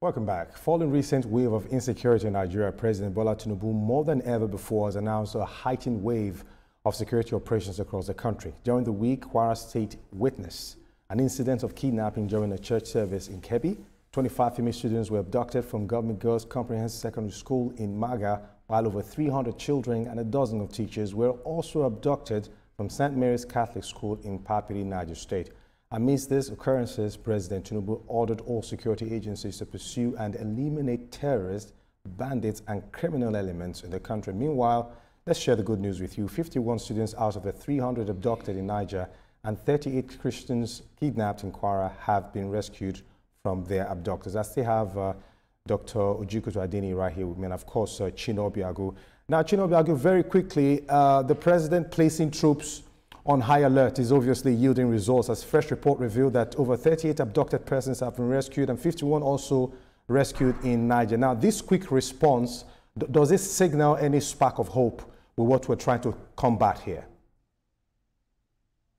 Welcome back. Following recent wave of insecurity in Nigeria, President Bola Tinubu, more than ever before, has announced a heightened wave of security operations across the country. During the week, Kwara State witnessed an incident of kidnapping during a church service in Kebbi. 25 female students were abducted from Government Girls Comprehensive Secondary School in Maga, while over 300 children and a dozen of teachers were also abducted from St. Mary's Catholic School in Papiri, Niger State. Amidst these occurrences, President Tinubu ordered all security agencies to pursue and eliminate terrorists, bandits, and criminal elements in the country. Meanwhile, let's share the good news with you. 51 students out of the 300 abducted in Niger and 38 Christians kidnapped in Kwara have been rescued from their abductors. I still have Dr. Ojukwu Adeni right here with me, and of course, Chino Obiagu. Now, Chino Obiagu, very quickly, the president placing troops on high alert is obviously yielding results, as fresh report revealed that over 38 abducted persons have been rescued and 51 also rescued in Niger. Now, this quick response, does this signal any spark of hope with what we're trying to combat here?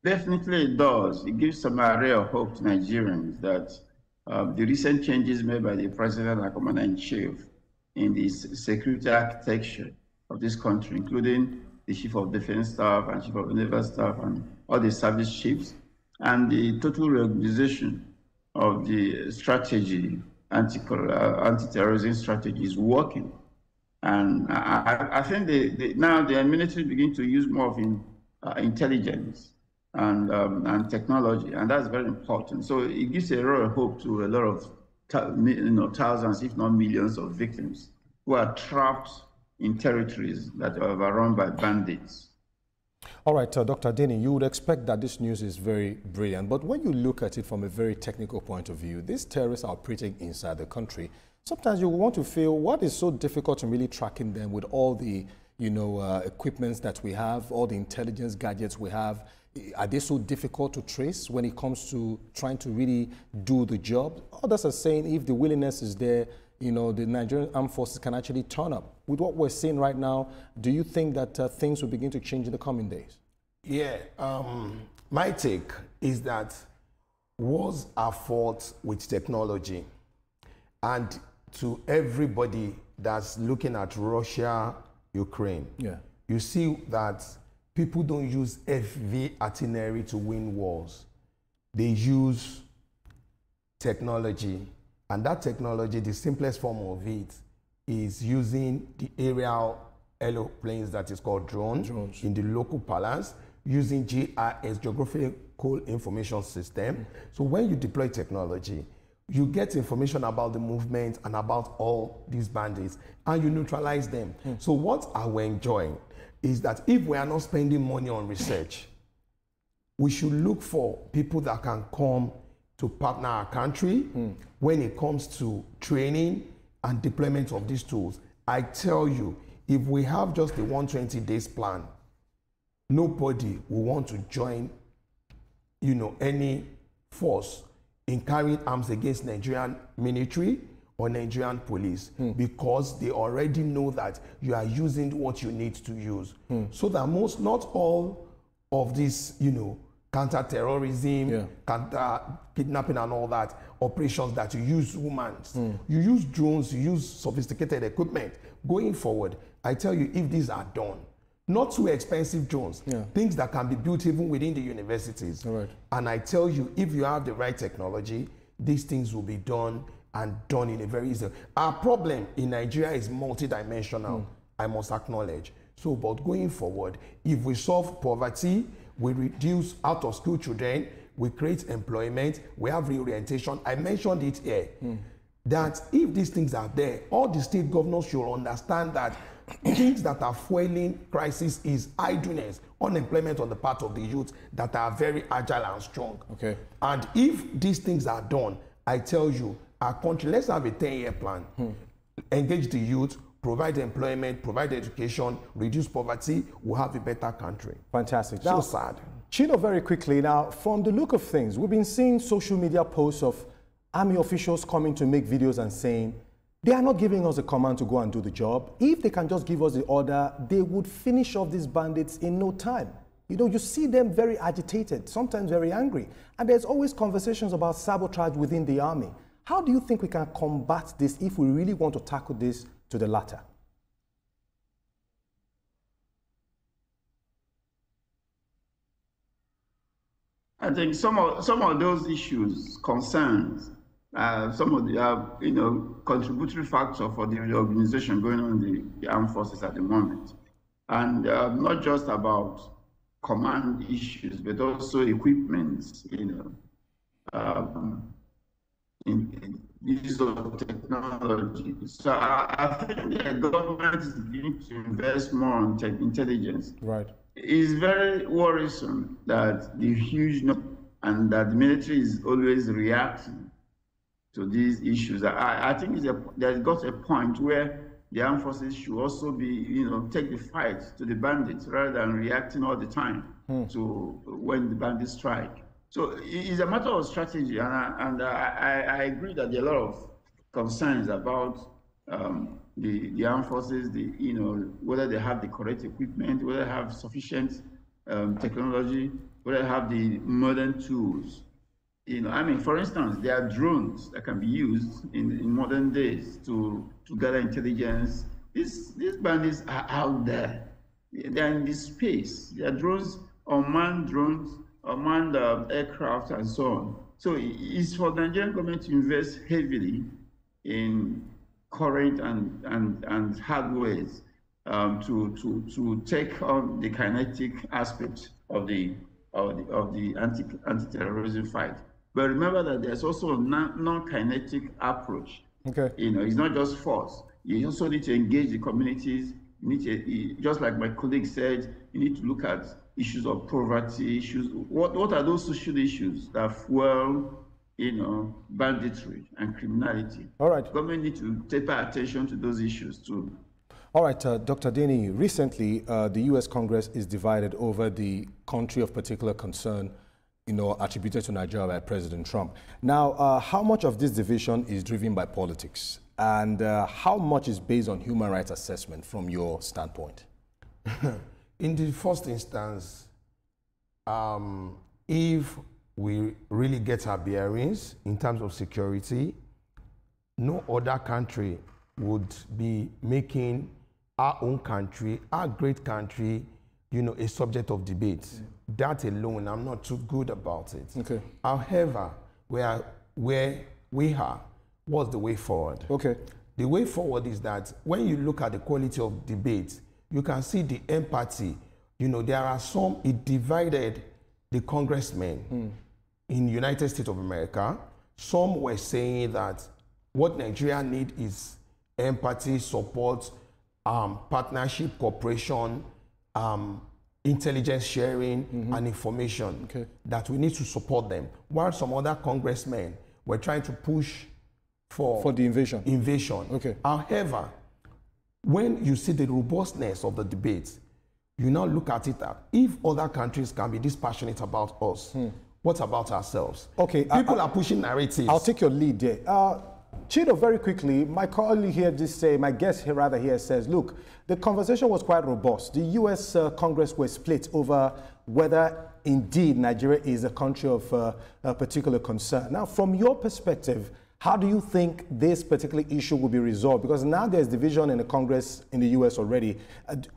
Definitely it does. It gives some area of hope to Nigerians that the recent changes made by the President and Commander-in-Chief in the security architecture of this country, including the Chief of Defense Staff and Chief of Naval Staff and all the service chiefs, and the total reorganization of the strategy, anti-terrorism strategy is working. And I think now the military begin to use more of intelligence and technology, and that's very important. So it gives a lot of hope to a lot of thousands, if not millions, of victims who are trapped in territories that are run by bandits. All right, Dr. Adeni, you would expect that this news is very brilliant, but when you look at it from a very technical point of view, these terrorists are operating inside the country. Sometimes you want to feel, what is so difficult in really tracking them with all the, equipments that we have, all the intelligence gadgets we have? Are they so difficult to trace when it comes to trying to really do the job? Others are saying if the willingness is there, the Nigerian armed forces can actually turn up. With what we're seeing right now, do you think that things will begin to change in the coming days? Yeah, my take is that wars are fought with technology. And to everybody that's looking at Russia, Ukraine, you see that people don't use heavy artillery to win wars. They use technology. And that technology, the simplest form of it, is using the aerial aeroplanes that is called drones. In the local parlance, using GIS, Geographical Information System. So when you deploy technology, you get information about the movement and about all these bandits, and you neutralize them. So what I will enjoy is that if we are not spending money on research, we should look for people that can come to partner our country when it comes to training and deployment of these tools. I tell you, if we have just a 120 days plan, nobody will want to join, any force in carrying arms against Nigerian military or Nigerian police because they already know that you are using what you need to use. So that not all of this, counter-terrorism, counter-kidnapping and all that, operations that you use humans. You use drones, you use sophisticated equipment. Going forward, I tell you, if these are done, not too expensive drones, things that can be built even within the universities. And I tell you, if you have the right technology, these things will be done and done in a very easy. Our problem in Nigeria is multidimensional, I must acknowledge. So, but going forward, if we solve poverty, we reduce out-of-school children, we create employment, we have reorientation. I mentioned it here, that if these things are there, all the state governors should understand that things that are fueling crisis is idleness, unemployment on the part of the youth that are very agile and strong. And if these things are done, I tell you, our country, let's have a 10-year plan. Engage the youth, provide employment, provide education, reduce poverty, we'll have a better country. Fantastic. So sad. Chino, very quickly, now, from the look of things, we've been seeing social media posts of army officials coming to make videos and saying, they are not giving us a command to go and do the job. If they can just give us the order, they would finish off these bandits in no time. You see them very agitated, sometimes very angry. And there's always conversations about sabotage within the army. How do you think we can combat this if we really want to tackle this to the latter? I think some of those issues, concerns, some of the contributory factor for the reorganization going on in the armed forces at the moment, and not just about command issues, but also equipment, in use of technology. So I think the government is beginning to invest more on intelligence. Right. It's very worrisome that the huge and that the military is always reacting to these issues. I think there's got a point where the armed forces should also be, take the fight to the bandits rather than reacting all the time to when the bandits strike. So it's a matter of strategy, and I agree that there are a lot of concerns about the armed forces, whether they have the correct equipment, whether they have sufficient technology, whether they have the modern tools. For instance, there are drones that can be used in modern days to gather intelligence. These bandits are out there. They're in this space. There are drones, unmanned aircraft, and so on. So it's for the Nigerian government to invest heavily in current and hard ways to take on the kinetic aspect of the anti-terrorism fight. But remember that there's also a non-kinetic approach. Okay. It's not just force. You also need to engage the communities. You need to, just like my colleague said, you need to look at issues of poverty, issues. What are those social issues that fuel, banditry and criminality? All right. Government need to pay attention to those issues too. All right, Dr. Deni, recently the U.S. Congress is divided over the country of particular concern, attributed to Nigeria by President Trump. Now, how much of this division is driven by politics, and how much is based on human rights assessment from your standpoint? In the first instance, if we really get our bearings in terms of security, no other country would be making our own country, our great country, a subject of debate. That alone, I'm not too good about it. Okay. However, where we are, what's the way forward? Okay. The way forward is that when you look at the quality of debate, you can see the empathy. There are some, it divided the congressmen in the United States of America. Some were saying that what Nigeria needs is empathy, support, partnership, cooperation, intelligence sharing, and information. Okay. That we need to support them. While some other congressmen were trying to push for the invasion. Okay. However, when you see the robustness of the debate, you now look at it that if other countries can be this passionate about us, what about ourselves? Okay. People are pushing narratives. I'll take your lead there. Chido, very quickly, my colleague here my guest here says, look, the conversation was quite robust. The U.S. Congress was split over whether indeed Nigeria is a country of a particular concern. Now, from your perspective, how do you think this particular issue will be resolved? Because now there's division in the Congress in the U.S. already.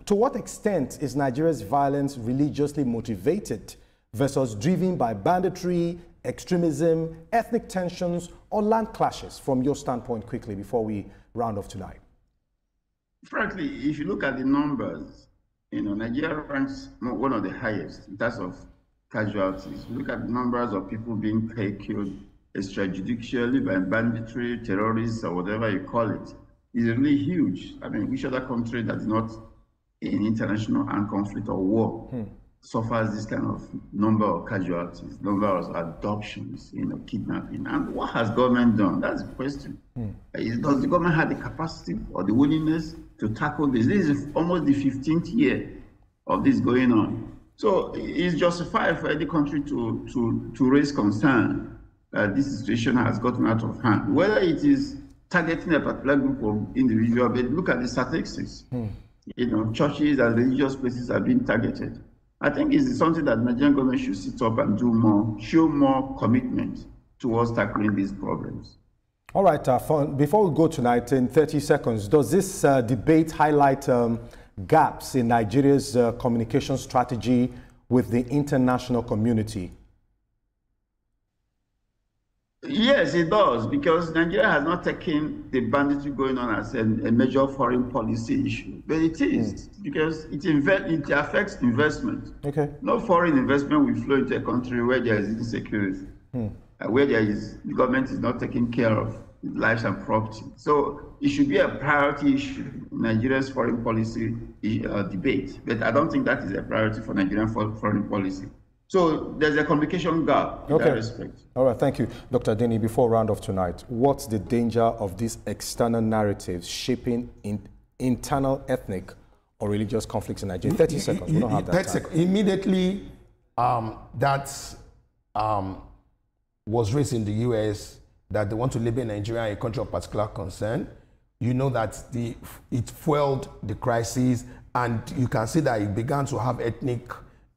To what extent is Nigeria's violence religiously motivated versus driven by banditry, extremism, ethnic tensions, or land clashes, from your standpoint, quickly, before we round off tonight? Frankly, if you look at the numbers, Nigeria ranks one of the highest in terms of casualties. You look at the numbers of people being killed extrajudicially by banditry, terrorists, or whatever you call it, is really huge. Which other country that's not in international armed conflict or war suffers this kind of number of casualties, number of adoptions, kidnapping? And what has government done? That's the question. Does the government have the capacity or the willingness to tackle this? This is almost the 15th year of this going on. So it's justified for any country to raise concern that this situation has gotten out of hand. Whether it is targeting a particular group of individuals, but look at the statistics. Churches and religious places are being targeted. I think it's something that Nigerian government should sit up and do more, show more commitment towards tackling these problems. All right, before we go tonight, in 30 seconds, does this debate highlight gaps in Nigeria's communication strategy with the international community? Yes, it does, because Nigeria has not taken the banditry going on as a major foreign policy issue. But it is, because it affects investment. Okay. No foreign investment will flow into a country where there is insecurity, where the government is not taking care of lives and property. So it should be a priority issue in Nigeria's foreign policy debate. But I don't think that is a priority for Nigerian foreign policy. So there's a communication gap in that respect. All right, thank you. Dr. Dini, before we round off tonight, what's the danger of these external narratives shaping internal ethnic or religious conflicts in Nigeria? 30 seconds, we don't have that time. Immediately, that was raised in the US, that they want to label Nigeria a country of particular concern. You know that it fueled the crisis, and you can see that it began to have ethnic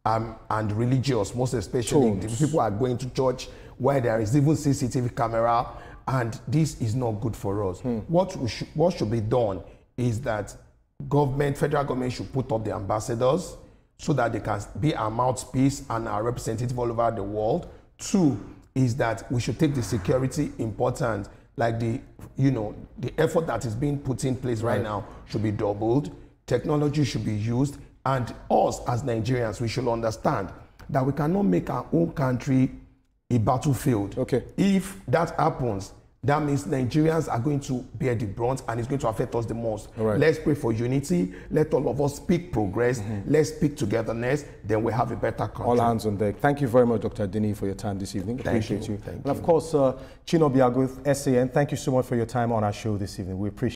and religious, most especially the people are going to church where there is even CCTV camera, and this is not good for us. What should be done is that federal government should put up the ambassadors so that they can be our mouthpiece and our representative all over the world. 2 is that we should take the security important, like the effort that is being put in place right now should be doubled. Technology should be used. And us as Nigerians, we should understand that we cannot make our own country a battlefield. Okay. If that happens, that means Nigerians are going to bear the brunt, and it's going to affect us the most. Right. Let's pray for unity. Let all of us speak progress. Let's speak togetherness. Then we have a better country. All hands on deck. Thank you very much, Dr. Dini, for your time this evening. Appreciate you. Thank and of course, Chino Biago, SAN, thank you so much for your time on our show this evening. We appreciate it.